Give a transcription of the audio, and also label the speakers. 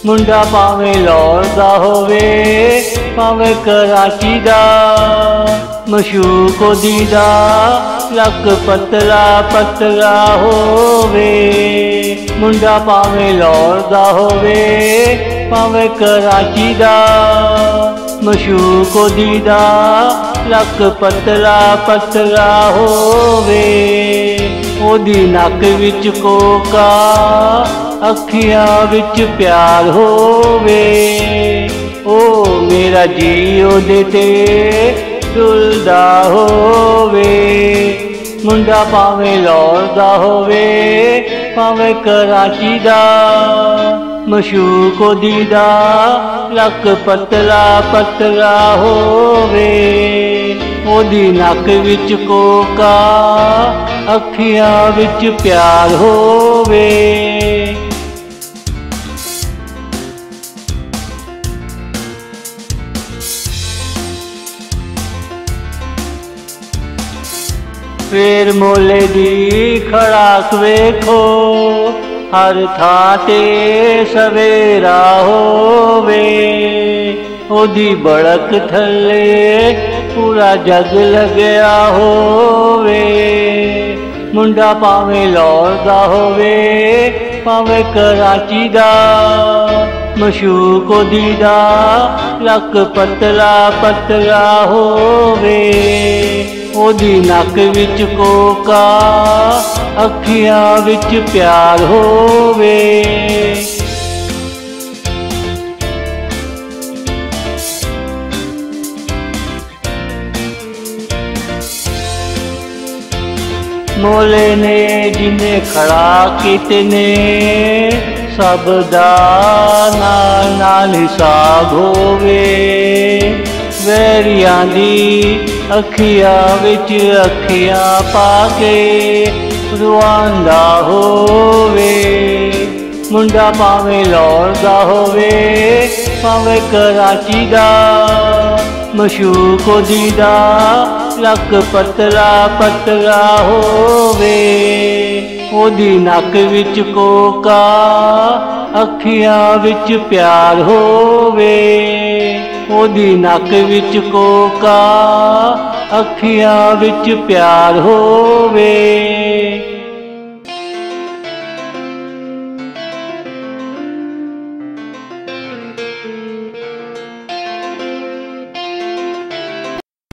Speaker 1: मुंडा भावें लाहौर दा होवे भावें कराची दा, मशूक ओदी दा लक पतला पतला होवे। मुंडा भावें लाहौर दा होवे भावें कराची दा, मशूक ओदी दा लक पतला पतला होवे। ओदी नक विच कोका अखियां विच प्यार होवे, ओ मेरा जी ओदे ते डुलदा होवे। मुंडा भावें लाहौर दा होवे भावें कराची दा, मशूक ओदी दा लक पतला पतला होवे। ओदी नक विच कोका अखियां विच प्यार होवे। फिर मोले दी खड़ाक वेखो हर थां ते सवेरा होवे, ओदी बड़क थले पूरा जग लग्या होवे। मुंडा भावें लाहौर दा होवे भावें कराची दा, मशूक ओदी दा लक पतला पतला होवे। ओदी नक विच कोका अखियां विच प्यार होवे। मोले ने जिन्ने खड़ा कीते ने सब दा नाल नाल हिसाब होवे। वैरियां दी अखियां विच अखियां पाके रुआंदा होवे। मुंडा भावें लाहौर दा होवे भावें कराची दा, मशूक ओदी दा लक पतला पतला होवे। ओदी नक विच कोका अखियां विच प्यार होवे। ओदी नक विच कोका अखियां विच प्यार होवे।